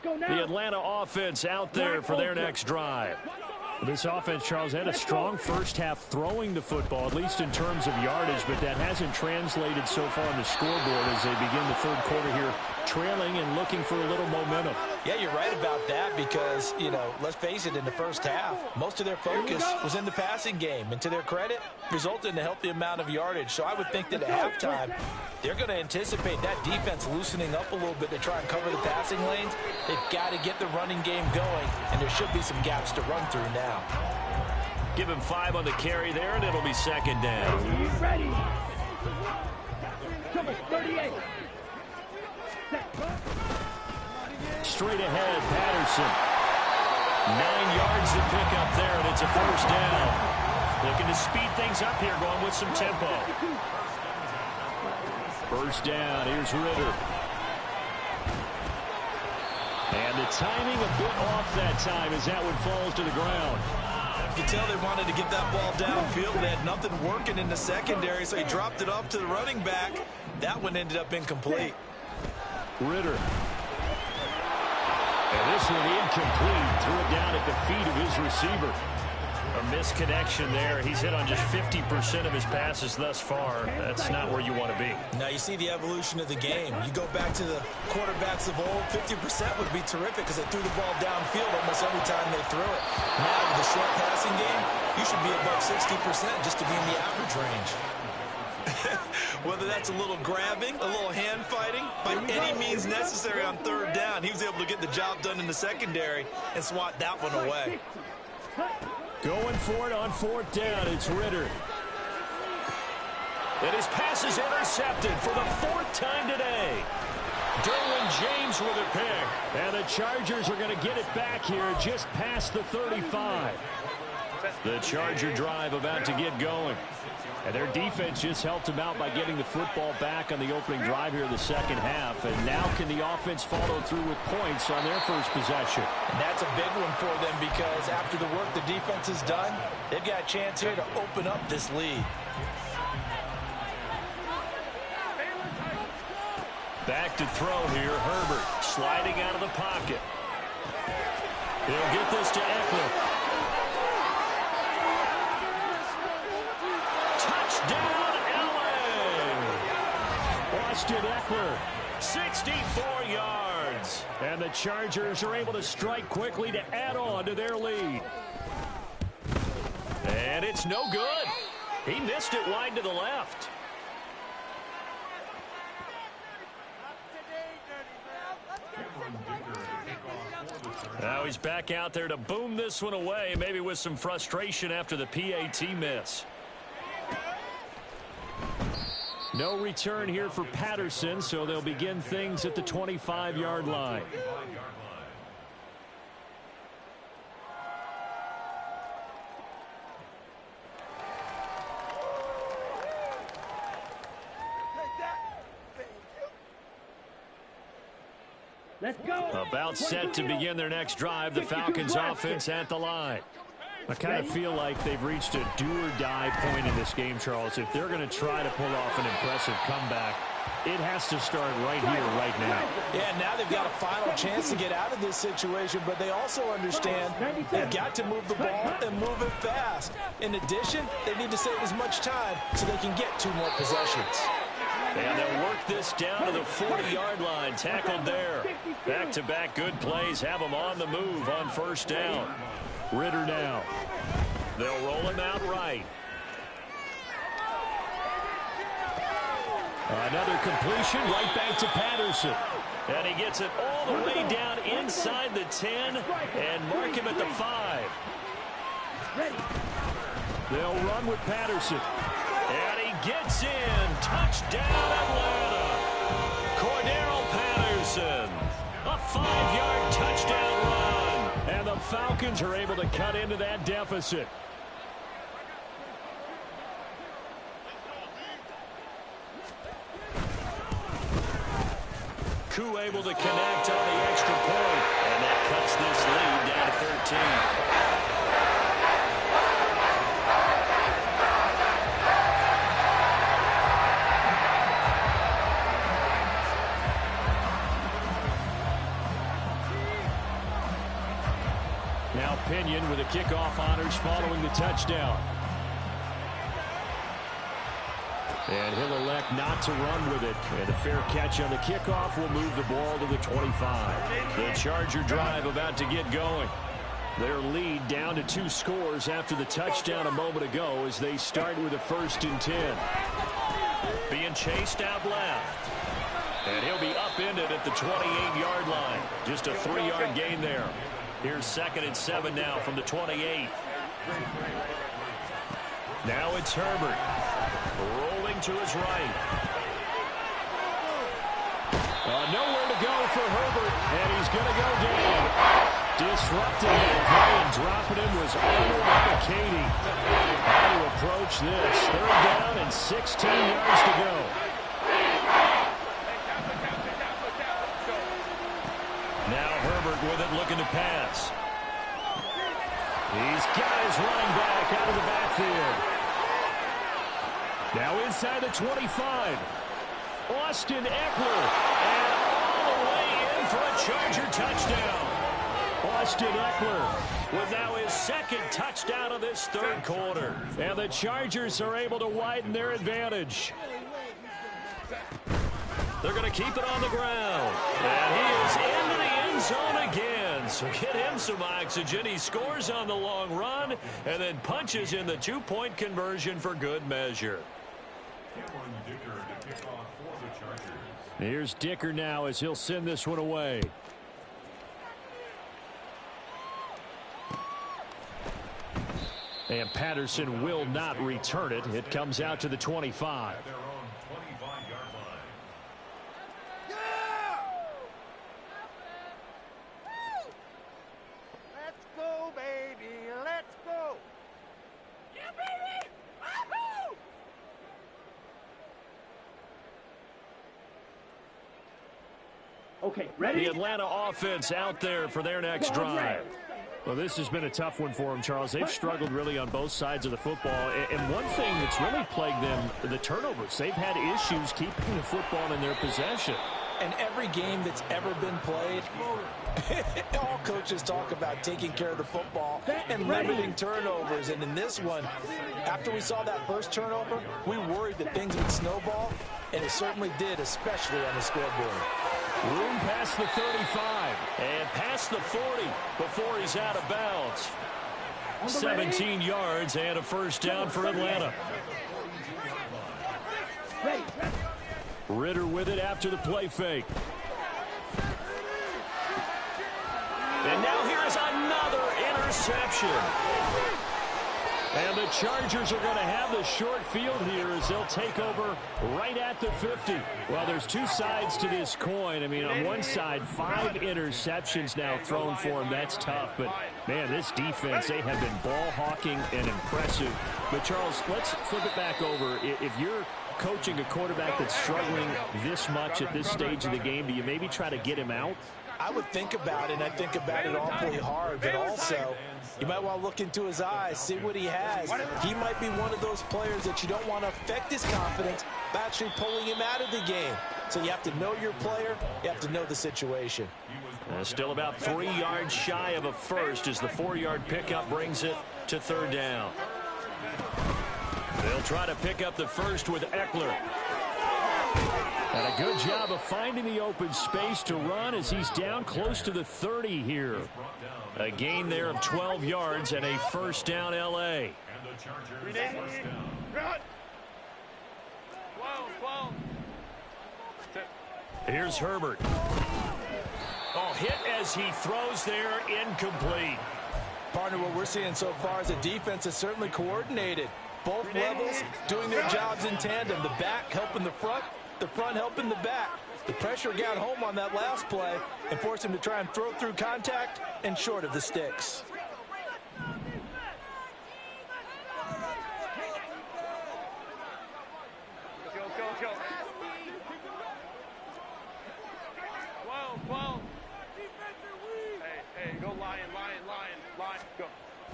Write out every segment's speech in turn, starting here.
The Atlanta offense out there for their next drive. This offense, Charles, had a strong first half throwing the football, at least in terms of yardage, but that hasn't translated so far on the scoreboard as they begin the third quarter here, trailing and looking for a little momentum. Yeah, you're right about that because, let's face it, in the first half, most of their focus was in the passing game. And to their credit, resulted in a healthy amount of yardage. So I would think that at halftime, they're going to anticipate that defense loosening up a little bit to try and cover the passing lanes. They've got to get the running game going, and there should be some gaps to run through now. Give him 5 on the carry there, and it'll be second down. Ready. Number 38. Straight ahead, Patterson. 9 yards to pick up there, and it's a first down. Looking to speed things up here, going with some tempo. First down, here's Ritter. And the timing a bit off that time as that one falls to the ground. You can tell they wanted to get that ball downfield. They had nothing working in the secondary, so he dropped it off to the running back. That one ended up incomplete. Ritter. And this one incomplete. Threw it down at the feet of his receiver. A misconnection there. He's hit on just 50% of his passes thus far. That's not where you want to be. Now you see the evolution of the game. You go back to the quarterbacks of old, 50% would be terrific because they threw the ball downfield almost every time they threw it. Now with the short passing game, you should be above 60% just to be in the average range. Whether that's a little grabbing, a little hand fighting, by any means necessary on third down, he was able to get the job done in the secondary and swat that one away. Going for it on fourth down, it's Ritter. And his pass is intercepted for the 4th time today. Derwin James with a pick. And the Chargers are going to get it back here just past the 35. The Charger drive about to get going. And their defense just helped them out by getting the football back on the opening drive here in the second half. And now can the offense follow through with points on their first possession? And that's a big one for them because after the work the defense has done, they've got a chance here to open up this lead. Back to throw here, Herbert sliding out of the pocket. He'll get this to Eckler. Touchdown, LA! Austin Eckler, 64 yards. And the Chargers are able to strike quickly to add on to their lead. And it's no good. He missed it wide to the left. Now he's back out there to boom this one away, maybe with some frustration after the PAT miss. No return here for Patterson, so they'll begin things at the 25-yard line. Let's go. About set to begin their next drive, the Falcons offense at the line. I kind of feel like they've reached a do-or-die point in this game, Charles. If they're going to try to pull off an impressive comeback, it has to start right here, right now. Yeah, now they've got a final chance to get out of this situation, but they also understand they've got to move the ball and move it fast. In addition, they need to save as much time so they can get 2 more possessions. And they'll work this down to the 40-yard line. Tackled there. Back-to-back good plays have them on the move on first down. Ritter now. They'll roll him out right. Another completion right back to Patterson. And he gets it all the way down inside the 10 and mark him at the 5. They'll run with Patterson. And he gets in. Touchdown, Atlanta. Cordero Patterson. A 5-yard touchdown run. And the Falcons are able to cut into that deficit. Koo able to connect on the extra point. And that cuts this lead down to 13. Now Pinion with the kickoff honors following the touchdown. And he'll elect not to run with it. And a fair catch on the kickoff will move the ball to the 25. The Charger drive about to get going. Their lead down to 2 scores after the touchdown a moment ago as they start with a 1st and 10. Being chased out left. And he'll be upended at the 28-yard line. Just a 3-yard gain there. Here's 2nd and 7 now from the 28. Now it's Herbert. Rolling to his right. Nowhere to go for Herbert, and he's going to go down. Disrupting that play and dropping him was Arnold McCady. How to approach this. 3rd down and 16 yards to go. Now Herbert with it, looking to pass. He's got his running back out of the backfield. Now inside the 25. Austin Eckler. And all the way in for a Charger touchdown. Austin Eckler with now his 2nd touchdown of this 3rd quarter. And the Chargers are able to widen their advantage. They're going to keep it on the ground. And he is into the end zone again. So get him some oxygen. He scores on the long run and then punches in the 2-point conversion for good measure. Here's Dicker now as he'll send this one away. And Patterson will not return it. It comes out to the 25. Let's go, baby. Let's go. Yeah, baby. Wahoo! Okay, ready? The Atlanta offense out there for their next drive. Well, this has been a tough one for them, Charles. They've struggled really on both sides of the football. And one thing that's really plagued them, the turnovers. They've had issues keeping the football in their possession. And every game that's ever been played, all coaches talk about taking care of the football and limiting turnovers. And in this one, after we saw that first turnover, we worried that things would snowball, and it certainly did, especially on the scoreboard. Room past the 35 and past the 40 before he's out of bounds. 17 yards and a 1st down for Atlanta. Ritter with it after the play fake. And now here's another interception. And the Chargers are going to have the short field here as they'll take over right at the 50. Well, there's 2 sides to this coin. I mean, on one side, 5 interceptions now thrown for him. That's tough. But, man, this defense, they have been ball hawking and impressive. But, Charles, let's flip it back over. If you're coaching a quarterback that's struggling this much at this stage of the game, do you maybe try to get him out? I would think about it, and I think about it awfully hard, but also you might want to look into his eyes, see what he has. He might be one of those players that you don't want to affect his confidence by actually pulling him out of the game. So you have to know your player, you have to know the situation. Still about 3 yards shy of a first as the 4-yard pickup brings it to 3rd down. They'll try to pick up the first with Eckler. And a good job of finding the open space to run as he's down close to the 30 here. A gain there of 12 yards and a 1st down L.A. Here's Herbert. Oh, hit as he throws there, incomplete. Partner, what we're seeing so far is the defense is certainly coordinated. Both levels doing their jobs in tandem. The back helping the front helping the back. The pressure got home on that last play and forced him to try and throw through contact and short of the sticks.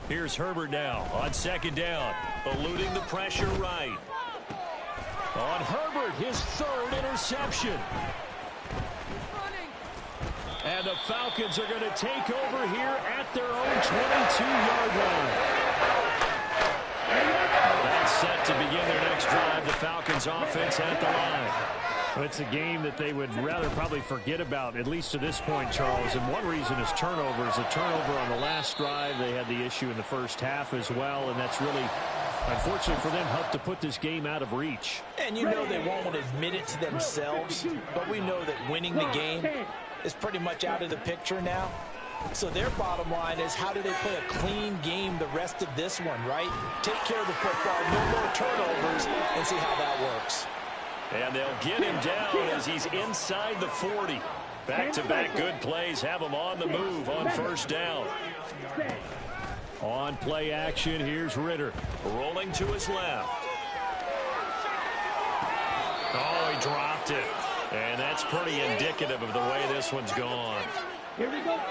Here's Herbert now on 2nd down, eluding the pressure right. On Herbert, his 3rd interception. And the Falcons are going to take over here at their own 22-yard line. That's set to begin their next drive. The Falcons offense at the line. Well, it's a game that they would rather probably forget about, at least to this point, Charles. And one reason is turnovers. A turnover on the last drive. They had the issue in the first half as well, and that's really, unfortunately for them, helped to put this game out of reach. And you know they won't admit it to themselves, but we know that winning the game is pretty much out of the picture now. So their bottom line is, how do they play a clean game the rest of this one, right? Take care of the football, no more turnovers, and see how that works. And they'll get him down as he's inside the 40. Back-to-back good plays have him on the move on first down. On play action, here's Ritter. Rolling to his left. Oh, he dropped it. And that's pretty indicative of the way this one's gone.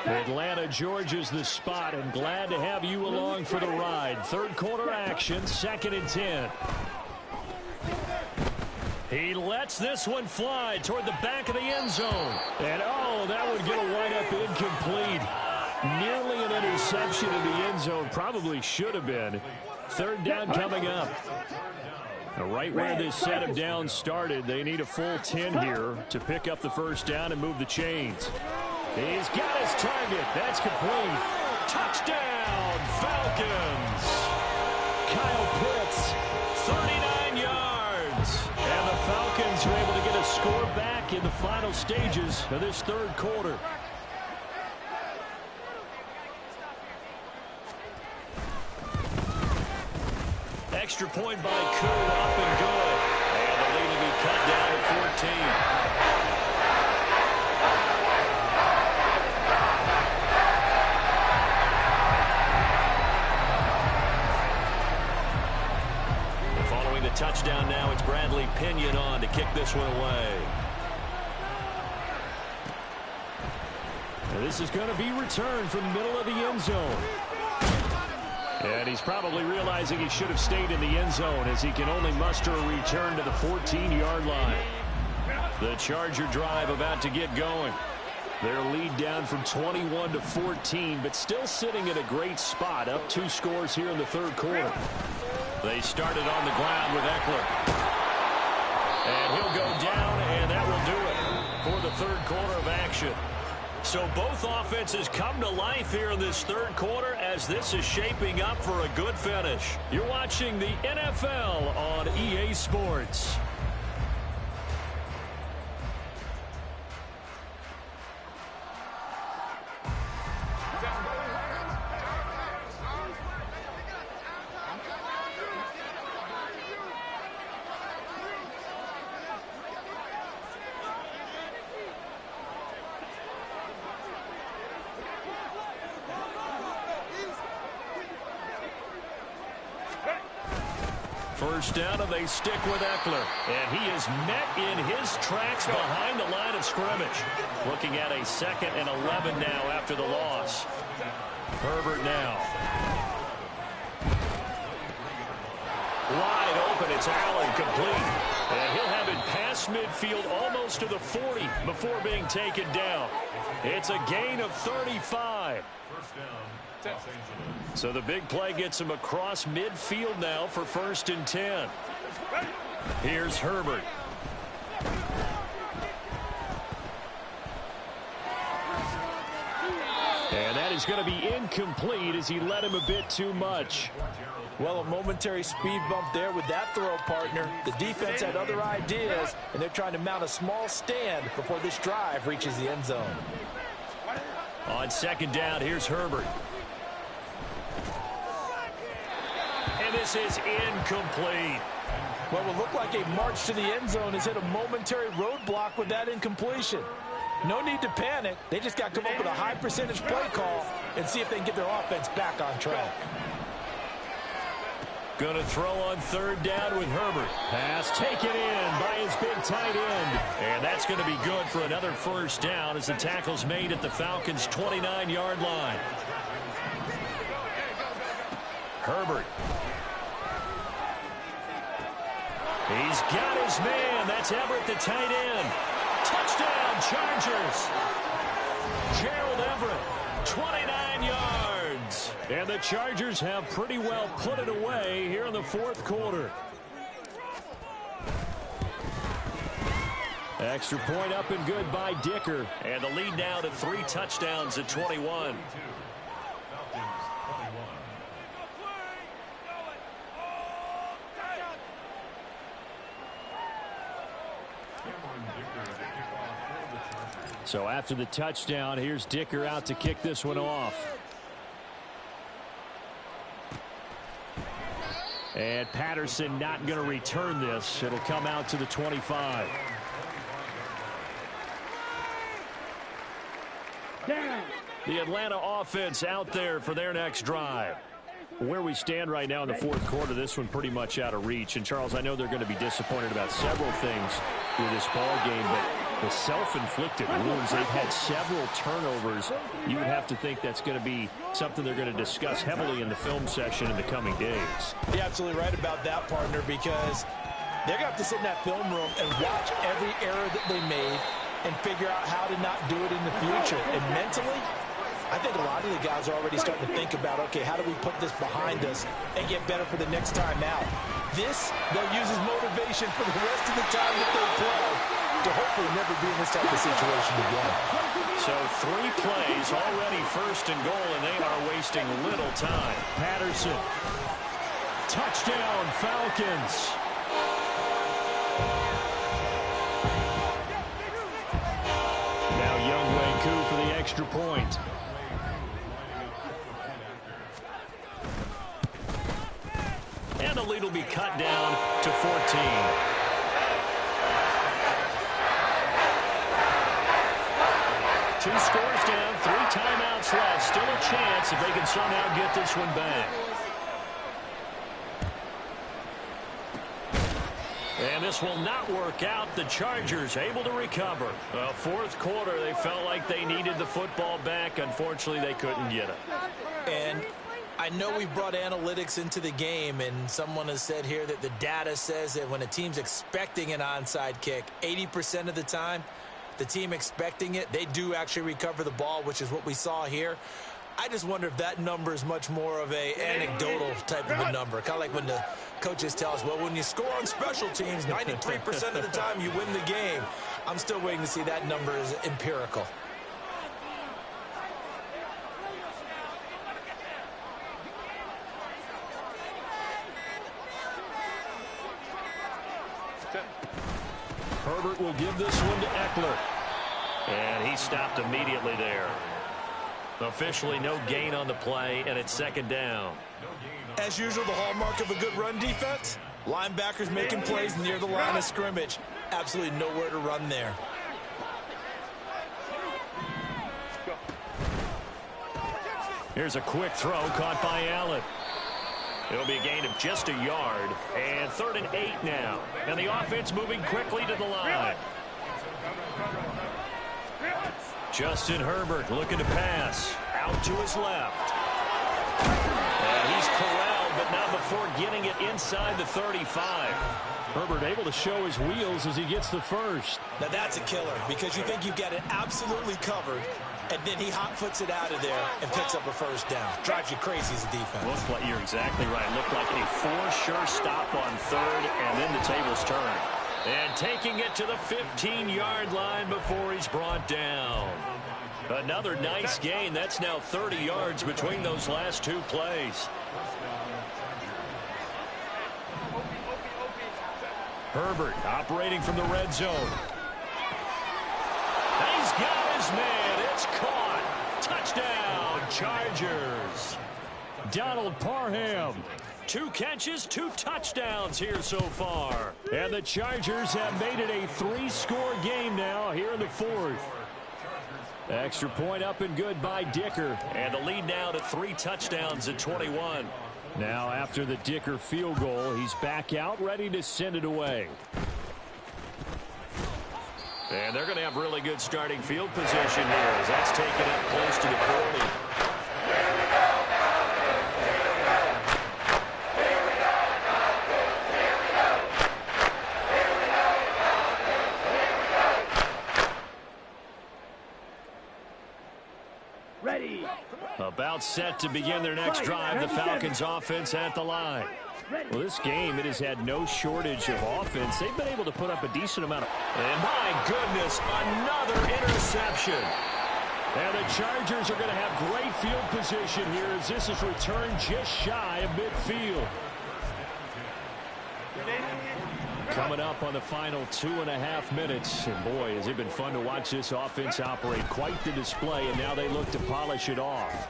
Atlanta, Georgia's the spot, and glad to have you along for the ride. Third quarter action, 2nd and 10. He lets this one fly toward the back of the end zone. And, oh, that would get a wind-up incomplete. Nearly an interception in the end zone. Probably should have been. Third down coming up. Right where this set of downs started, they need a full 10 here to pick up the first down and move the chains. He's got his target. That's complete. Touchdown, Falcons. Kyle Pitts, 39 yards. And the Falcons are able to get a score back in the final stages of this third quarter. Extra point by Koo, up and good. And the lead will be cut down to 14. Following the touchdown now, it's Bradley Pinion on to kick this one away. Now this is going to be returned from the middle of the end zone. And he's probably realizing he should have stayed in the end zone as he can only muster a return to the 14-yard line. The Charger drive about to get going. Their lead down from 21 to 14, but still sitting at a great spot, up 2 scores here in the third quarter. They started on the ground with Eckler. And he'll go down, and that will do it for the third quarter of action. So both offenses come to life here in this third quarter as this is shaping up for a good finish. You're watching the NFL on EA Sports. First down, and they stick with Eckler. And he is met in his tracks behind the line of scrimmage. Looking at a 2nd and 11 now after the loss. Herbert now. Wide open, it's Allen, complete. And he'll have it past midfield almost to the 40 before being taken down. It's a gain of 35. First down. So the big play gets him across midfield now for 1st and 10. Here's Herbert. And that is going to be incomplete as he led him a bit too much. Well, a momentary speed bump there with that throw, partner. The defense had other ideas, and they're trying to mount a small stand before this drive reaches the end zone. On 2nd down, here's Herbert. And this is incomplete. Well, it will look like a march to the end zone has hit a momentary roadblock with that incompletion. No need to panic. They just got to come up with a high percentage play call and see if they can get their offense back on track. Going to throw on 3rd down with Herbert. Pass taken in by his big tight end. And that's going to be good for another first down as the tackle's made at the Falcons' 29-yard line. Herbert. He's got his man. That's Everett, the tight end. Touchdown, Chargers. Gerald Everett, 29 yards. And the Chargers have pretty well put it away here in the fourth quarter. Extra point up and good by Dicker. And the lead now to 3 touchdowns at 21. So after the touchdown, here's Dicker out to kick this one off. And Patterson not going to return this. It'll come out to the 25. The Atlanta offense out there for their next drive. Where we stand right now in the fourth quarter, this one pretty much out of reach. And, Charles, I know they're going to be disappointed about several things with this ball game, but the self-inflicted wounds, they've had several turnovers. You would have to think that's going to be something they're going to discuss heavily in the film session in the coming days. You're absolutely right about that, partner, because they're going to have to sit in that film room and watch every error that they made and figure out how to not do it in the future. And mentally, I think a lot of the guys are already starting to think about, okay, how do we put this behind us and get better for the next time out? This, they'll use as motivation for the rest of the time that they play to hopefully never be in this type of situation again. So 3 plays, already first and goal, and they are wasting little time. Patterson. Touchdown, Falcons. Now Younghoe Koo for the extra point. And the lead will be cut down to 14. Two scores down, 3 timeouts left. Still a chance if they can somehow get this one back. And this will not work out. The Chargers able to recover. Fourth quarter, they felt like they needed the football back. Unfortunately, they couldn't get it. And I know we brought analytics into the game, and someone has said here that the data says that when a team's expecting an onside kick, 80% of the time, the team expecting it, they do actually recover the ball, which is what we saw here. I just wonder if that number is much more of a anecdotal type of a number. Kind of like when the coaches tell us, well, when you score on special teams, 93% of the time you win the game. I'm still waiting to see that number is empirical. Herbert will give this one to Eckler. And he stopped immediately there. Officially no gain on the play, and it's second down. As usual, the hallmark of a good run defense, linebackers making plays near the line of scrimmage. Absolutely nowhere to run there. Here's a quick throw caught by Allen. It'll be a gain of just a yard. And 3rd and 8 now. And the offense moving quickly to the line. Justin Herbert looking to pass. Out to his left. And he's corralled, but not before getting it inside the 35. Herbert able to show his wheels as he gets the first. Now that's a killer, because you think you've got it absolutely covered, and then he hot-foots it out of there and picks up a first down. Drives you crazy as a defense. Looks like you're exactly right. Looked like a for-sure stop on 3rd, and then the tables turn. And taking it to the 15-yard line before he's brought down. Another nice gain. That's now 30 yards between those last 2 plays. Herbert operating from the red zone. He's got his man. It's caught. Touchdown, Chargers. Donald Parham. 2 catches, 2 touchdowns here so far. And the Chargers have made it a 3-score game now here in the 4th. Extra point up and good by Dicker. And the lead now to 3 touchdowns at 21. Now after the Dicker field goal, he's back out ready to send it away. And they're going to have really good starting field position here as that's taken up close to the 40. Ready. About set to begin their next drive. The Falcons offense at the line. Well, this game, it has had no shortage of offense. They've been able to put up a decent amount of... And my goodness, another interception. And the Chargers are going to have great field position here as this is returned just shy of midfield. Coming up on the final 2.5 minutes. And boy, has it been fun to watch this offense operate. Quite the display, and now they look to polish it off.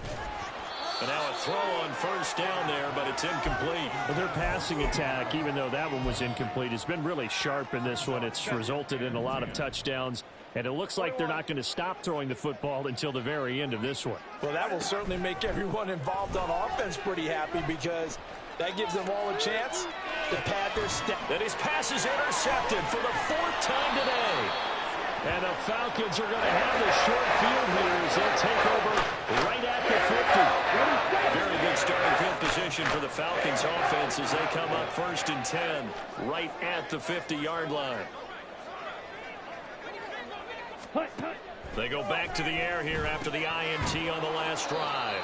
And now a throw on first down there, but it's incomplete. Well, their passing attack, even though that one was incomplete, has been really sharp in this one. It's resulted in a lot of touchdowns, and it looks like they're not going to stop throwing the football until the very end of this one. Well, that will certainly make everyone involved on offense pretty happy because that gives them all a chance to pad their step. And his pass is intercepted for the 4th time today. And the Falcons are going to have the short field here as they'll take over right at the 50. Very good starting field position for the Falcons offense as they come up 1st and 10 right at the 50-yard line. They go back to the air here after the INT on the last drive.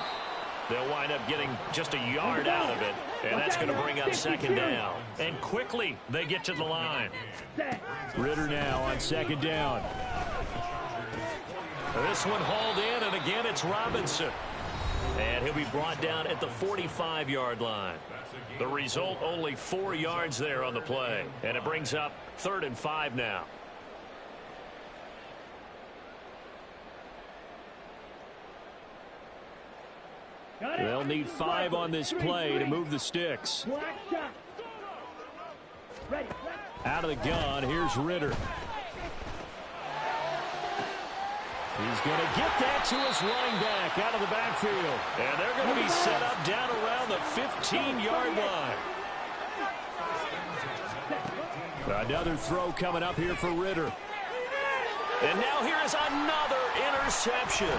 They'll wind up getting just a yard out of it, and that's going to bring up 2nd down. And quickly, they get to the line. Ritter now on 2nd down. This one hauled in, and again it's Robinson. And he'll be brought down at the 45-yard line. The result, only 4 yards there on the play. And it brings up 3rd and 5 now. They'll need 5 on this play to move the sticks. Out of the gun, here's Ritter. He's going to get that to his running back out of the backfield. And they're going to be set up down around the 15-yard line. Another throw coming up here for Ritter. And now here is another interception.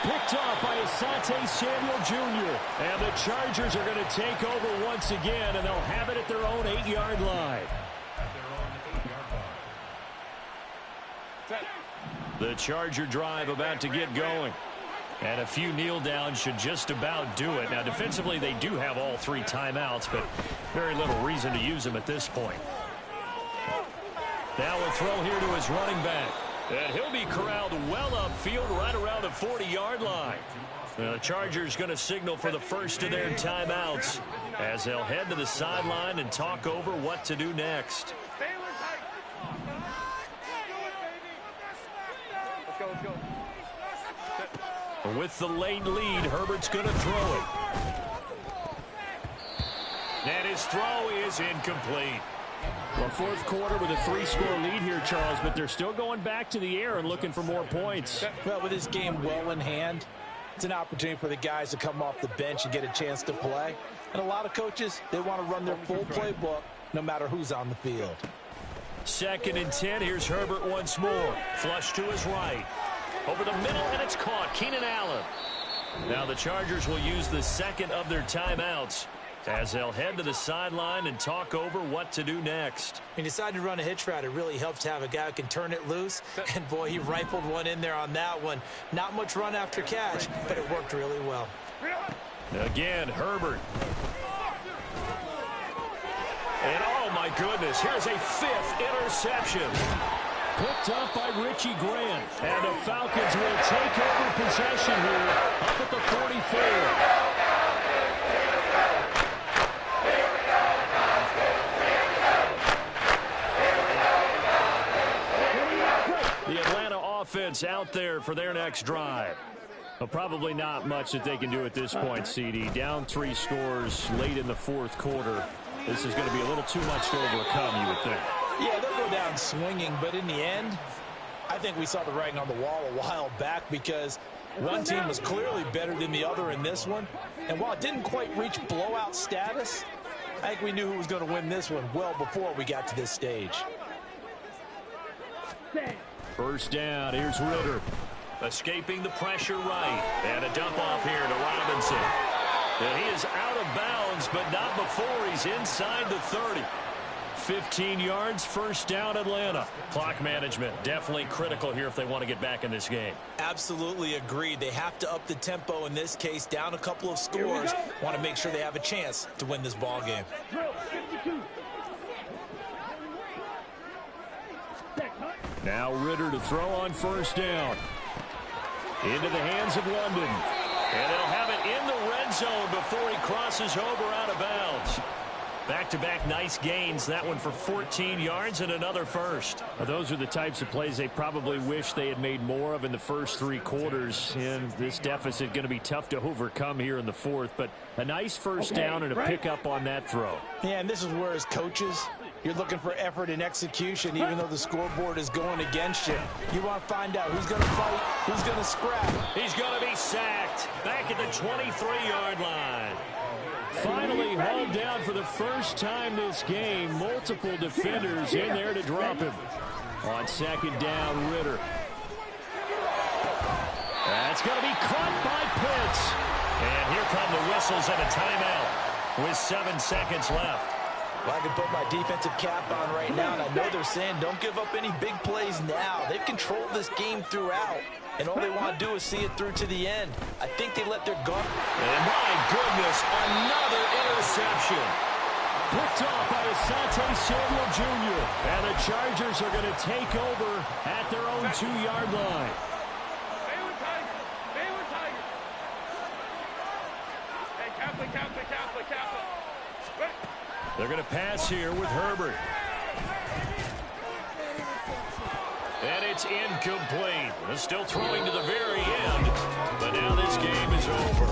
Picked off by Asante Samuel Jr. And the Chargers are going to take over once again, and they'll have it at their own 8-yard line. The Charger drive about to get going. And a few kneel downs should just about do it. Now, defensively, they do have all 3 timeouts, but very little reason to use them at this point. Now a throw here to his running back. And he'll be corralled well upfield right around the 40-yard line. The Chargers going to signal for the first of their timeouts as they'll head to the sideline and talk over what to do next. With the late lead, Herbert's going to throw it. And his throw is incomplete. Well, 4th quarter with a 3-score lead here, Charles, but they're still going back to the air and looking for more points. Well, with this game well in hand, it's an opportunity for the guys to come off the bench and get a chance to play. And a lot of coaches, they want to run their full playbook no matter who's on the field. 2nd and 10. Here's Herbert once more. Flush to his right. Over the middle, and it's caught. Keenan Allen. Now the Chargers will use the 2nd of their timeouts as they'll head to the sideline and talk over what to do next. He decided to run a hitch route. It really helps to have a guy who can turn it loose. And, boy, he rifled one in there on that one. Not much run after catch, but it worked really well. Again, Herbert. And, oh, my goodness, here's a 5th interception. Picked up by Richie Grant. And the Falcons will take over possession here up at the 44. The Atlanta offense out there for their next drive. Well, probably not much that they can do at this point, CD. Down 3 scores late in the 4th quarter. This is going to be a little too much to overcome, you would think. Yeah, they'll go down swinging, but in the end, I think we saw the writing on the wall a while back because one team was clearly better than the other in this one. And while it didn't quite reach blowout status, I think we knew who was going to win this one well before we got to this stage. 1st down, here's Ritter. Escaping the pressure right. And a dump off here to Robinson. And he is out of bounds, but not before he's inside the 30. 15 yards, first down Atlanta. Clock management definitely critical here if they want to get back in this game. Absolutely agreed. They have to up the tempo in this case, down a couple of scores. Want to make sure they have a chance to win this ball game. Now Ritter to throw on first down. Into the hands of London. And they'll have it in the red zone before he crosses over out of bounds. Back-to-back nice gains. That one for 14 yards and another first. Now, those are the types of plays they probably wish they had made more of in the first 3 quarters. And this deficit going to be tough to overcome here in the fourth. But a nice first down and a pickup on that throw. Yeah, and this is where as coaches, you're looking for effort and execution, even though the scoreboard is going against you. You want to find out who's going to fight, who's going to scrap. He's going to be sacked back at the 23-yard line. Finally hauled down for the first time this game. Multiple defenders in there to drop him. On second down, Ritter. That's going to be caught by Pitts. And here come the whistles and a timeout with 7 seconds left. Well, I can put my defensive cap on right now, and I know they're saying don't give up any big plays now. They've controlled this game throughout, and all they want to do is see it through to the end. I think they let their guard. And my goodness, another interception. Picked off by Asante Samuel Jr. And the Chargers are going to take over at their own 2-yard line. They're going to pass here with Herbert. And it's incomplete. They're still throwing to the very end. But now this game is over.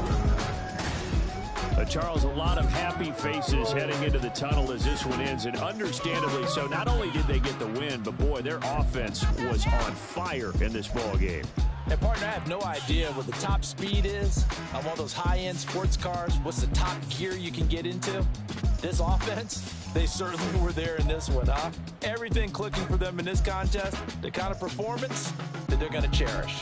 Charles, a lot of happy faces heading into the tunnel as this one ends, and understandably so. Not only did they get the win, but boy, their offense was on fire in this ball game. And partner, I have no idea what the top speed is on one of those high-end sports cars. What's the top gear you can get into? This offense, they certainly were there in this one, huh? Everything clicking for them in this contest, the kind of performance that they're going to cherish.